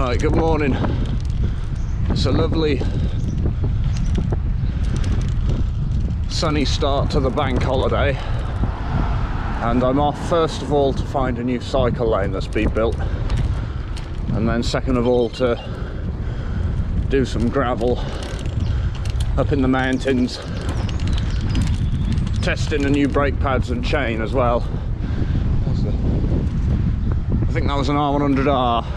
Right, good morning. It's a lovely sunny start to the bank holiday, and I'm off first of all to find a new cycle lane that's been built, and then second of all to do some gravel up in the mountains, testing the new brake pads and chain as well. I think that was an R100R.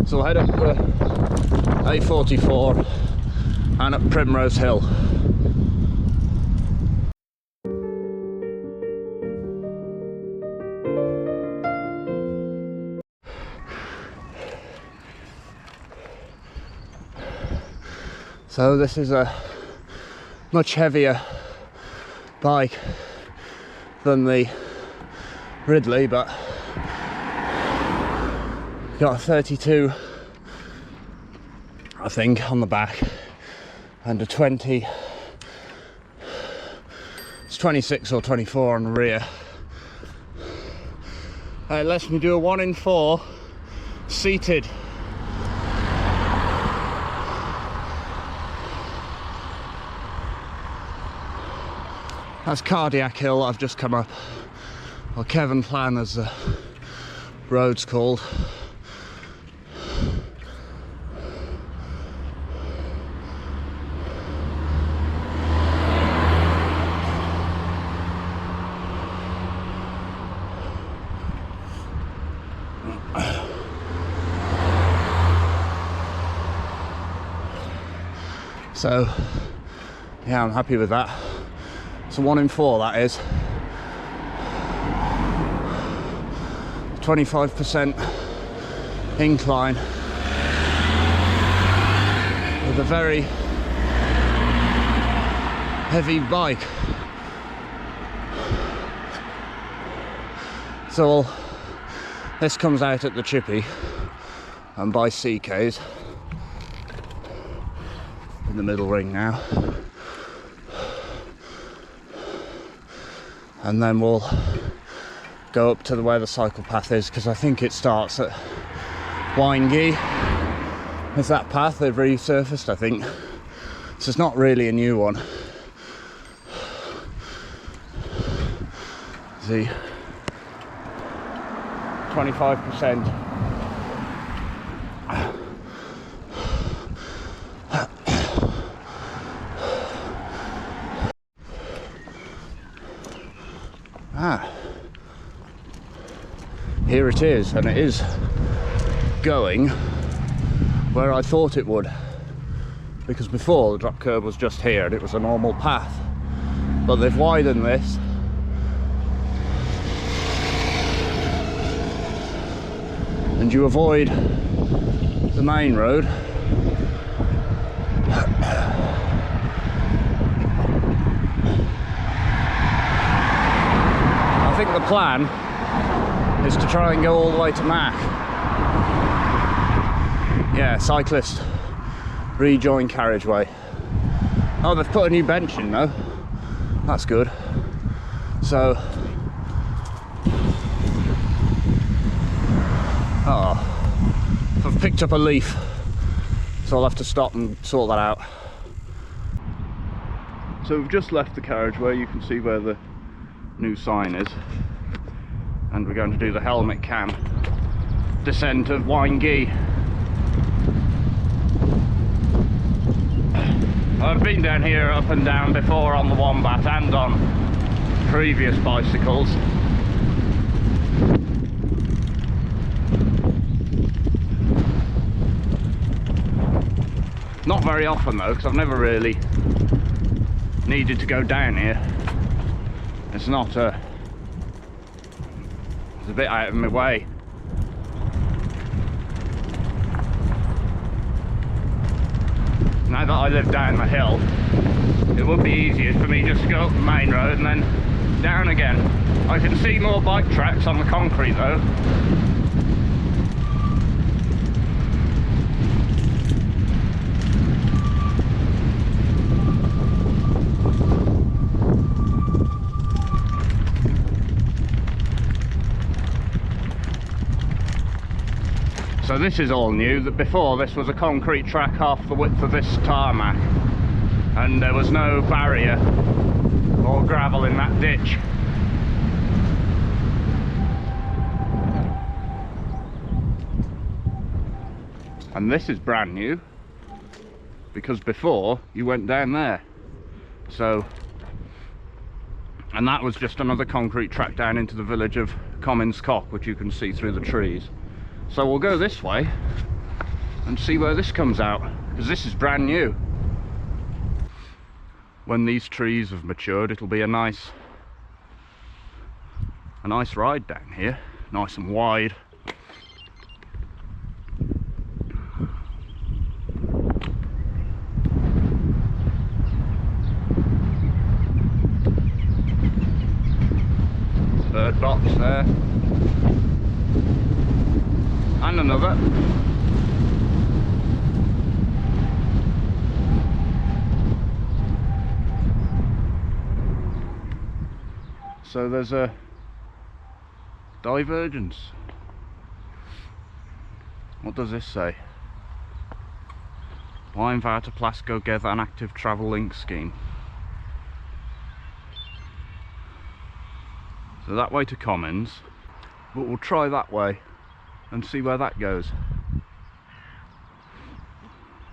So we'll head up the A44 and up Primrose Hill. So this is a much heavier bike than the Ridley, but got a 32 I think on the back and a 20, it's 26 or 24 on the rear. It lets me do a 1 in 4 seated. That's Cardiac Hill I've just come up, or Kevin Plan as the road's called. So yeah, I'm happy with that. It's a 1 in 4, that is. 25% incline with a very heavy bike. So this comes out at the Chippy and by CK's in the middle ring now, and then we'll go up to where the cycle path is, because I think it starts at Winegee. There's that path they've resurfaced, I think, so it's not really a new one. See, 25%. Here it is, and it is going where I thought it would, because before the drop curb was just here and it was a normal path, but they've widened this and you avoid the main road. I think the plan is to try and go all the way to Mac. Yeah, cyclist rejoin carriageway. Oh, they've put a new bench in though. That's good. So, oh, I've picked up a leaf, so I'll have to stop and sort that out. So we've just left the carriageway. You can see where the new sign is, and we're going to do the helmet cam descent of Winegee. I've been down here up and down before on the Wombat and on previous bicycles. Not very often though, because I've never really needed to go down here. It's not it's a bit out of my way. Now that I live down the hill, it would be easier for me just to go up the main road and then down again. I can see more bike tracks on the concrete though. So this is all new. That before this was a concrete track half the width of this tarmac, and there was no barrier or gravel in that ditch. And this is brand new, because before you went down there. So, and that was just another concrete track down into the village of Commins, Coch, which you can see through the trees. So we'll go this way and see where this comes out, because this is brand new. When these trees have matured, it'll be a nice ride down here, nice and wide. Bird box there, and another. So there's a divergence. What does this say? Wijnvaart to Plasco Geth an active travel link scheme. So that way to Commins, but we'll try that way and see where that goes.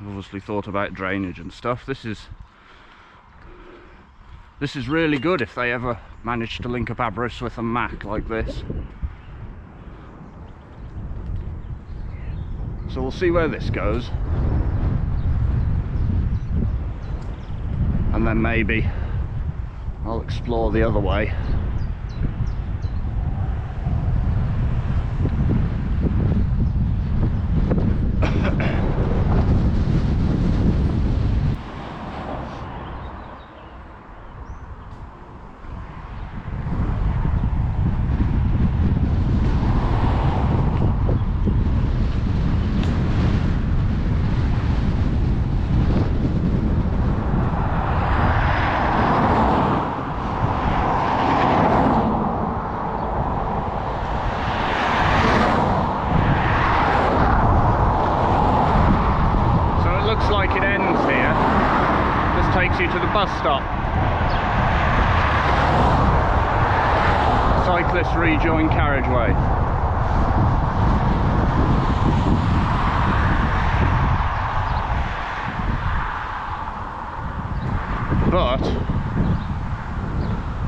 I've obviously thought about drainage and stuff. This is really good if they ever manage to link up Aberystwyth and Mac like this. So we'll see where this goes, and then maybe I'll explore the other way. Takes you to the bus stop. Cyclist rejoin carriageway. But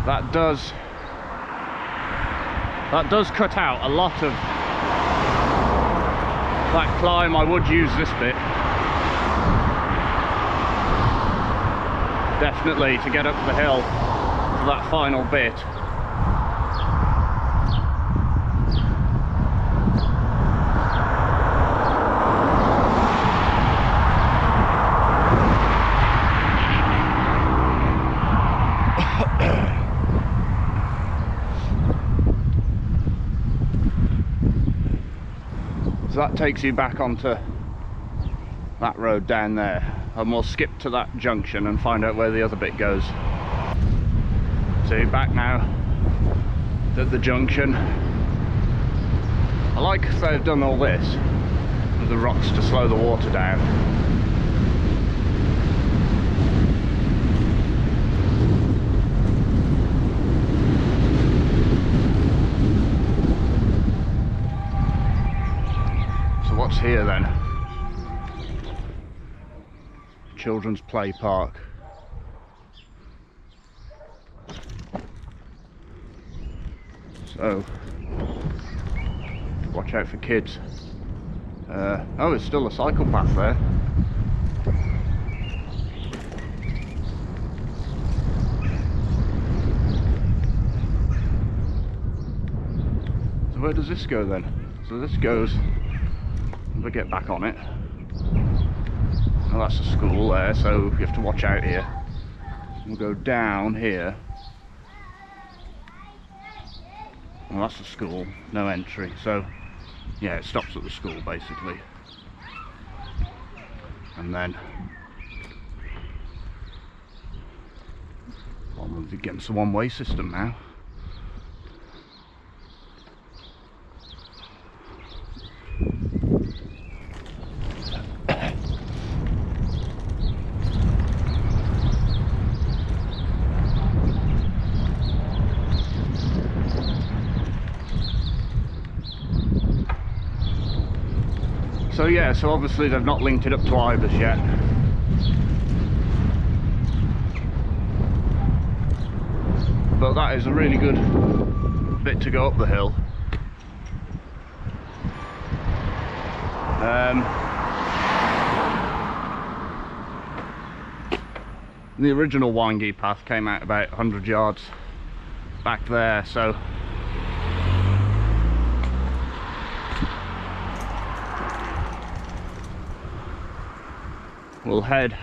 that does cut out a lot of that climb. I would use this bit. Definitely to get up the hill for that final bit. So that takes you back onto that road down there. And we'll skip to that junction and find out where the other bit goes. So back now at the junction. I like they've done all this with the rocks to slow the water down. So what's here then? Children's play park. So watch out for kids. Oh, there's still a cycle path there. So where does this go then? So this goes, if I get back on it, well, that's a school there, so you have to watch out here. We'll go down here. Well, that's the school, no entry, so yeah, it stops at the school basically. And then we're getting a one-way system now. So yeah, so obviously they've not linked it up to Ibis yet. But that is a really good bit to go up the hill. The original windy path came out about 100 yards back there, so we'll head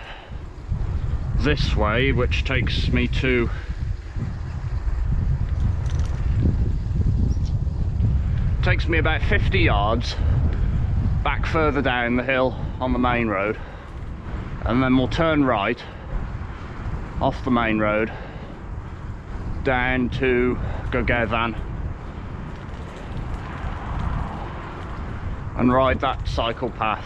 this way, which takes me to about 50 yards back further down the hill on the main road, and then we'll turn right off the main road down to Coch and ride that cycle path.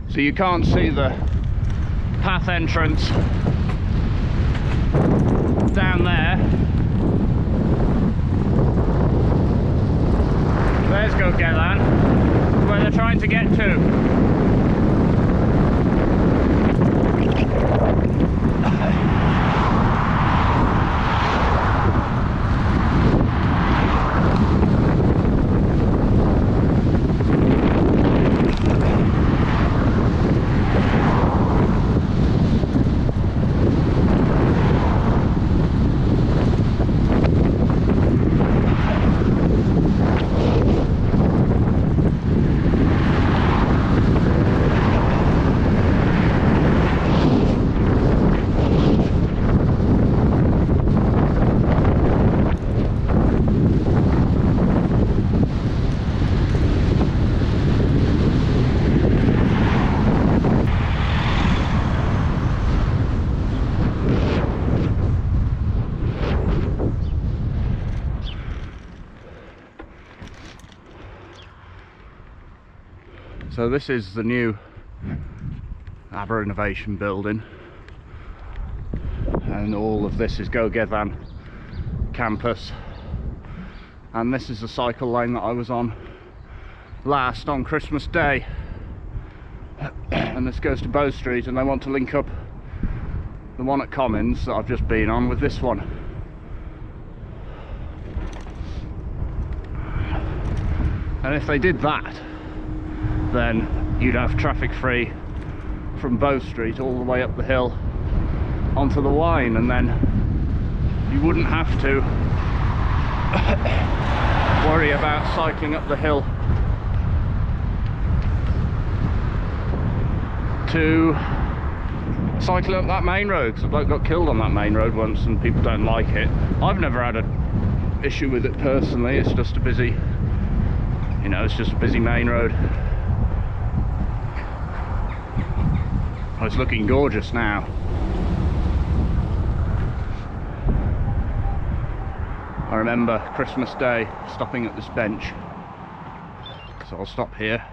So you can't see the path entrance down there. There's Coch, where they're trying to get to. So this is the new Aber Innovation building, and all of this is Coch campus, and this is the cycle lane that I was on last on Christmas Day, and this goes to Bow Street, and they want to link up the one at Commins that I've just been on with this one. And if they did that, then you'd have traffic free from Bow Street all the way up the hill onto the Wine, and then you wouldn't have to worry about cycling up the hill to cycling up that main road, because a bloke got killed on that main road once and people don't like it. I've never had an issue with it personally. It's just a busy, you know, it's just a busy main road. Oh, it's looking gorgeous now. I remember Christmas Day stopping at this bench, so I'll stop here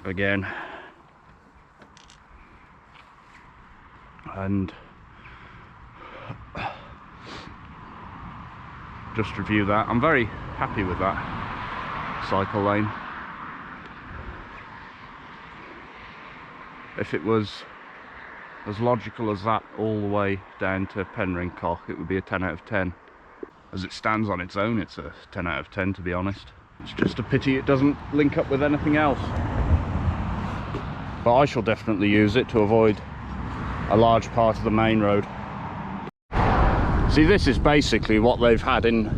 again and just review that. I'm very happy with that cycle lane. If it was as logical as that all the way down to Penryn Coch, it would be a 10 out of 10. As it stands on its own, it's a 10 out of 10, to be honest. It's just a pity it doesn't link up with anything else. But I shall definitely use it to avoid a large part of the main road. See, this is basically what they've had in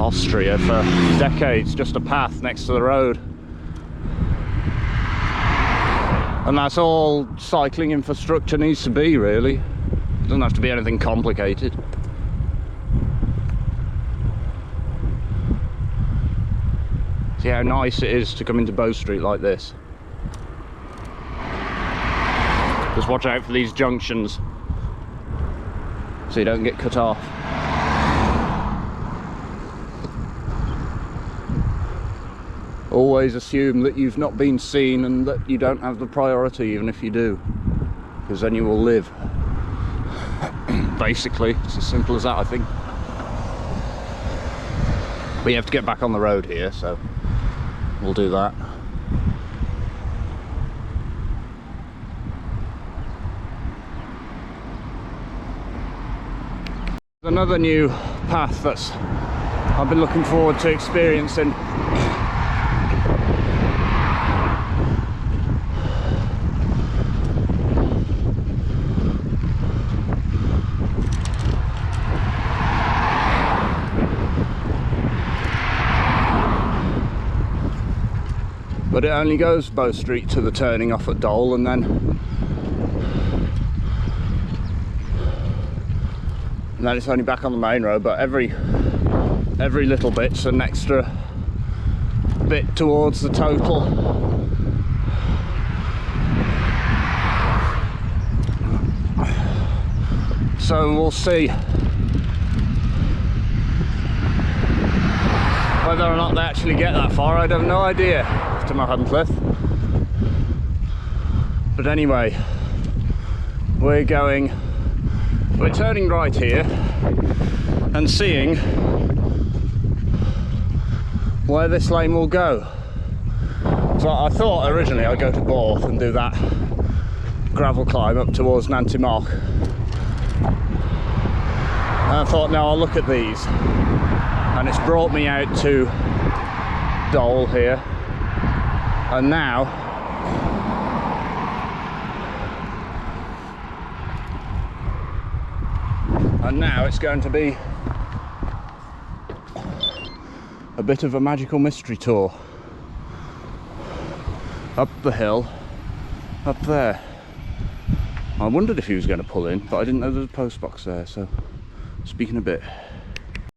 Austria for decades, just a path next to the road. And that's all cycling infrastructure needs to be, really. It doesn't have to be anything complicated. See how nice it is to come into Bow Street like this. Just watch out for these junctions so you don't get cut off. always assume that you've not been seen and that you don't have the priority, even if you do, because then you will live. Basically, it's as simple as that, I think. We have to get back on the road here, so we'll do that. Another new path that's I've been looking forward to experiencing. But it only goes Bow Street to the turning off at Dole, and then it's only back on the main road. But every little bit's an extra bit towards the total. So we'll see whether or not they actually get that far. I have no idea, to Machadoncliffe. But anyway, we're turning right here and seeing where this lane will go. So I thought originally I'd go to Borth and do that gravel climb up towards Nanty Moch. And I thought, no, I'll look at these. And it's brought me out to Dole here. And now it's going to be a bit of a magical mystery tour. Up the hill, up there. I wondered if he was going to pull in, but I didn't know there was a post box there, so speaking a bit.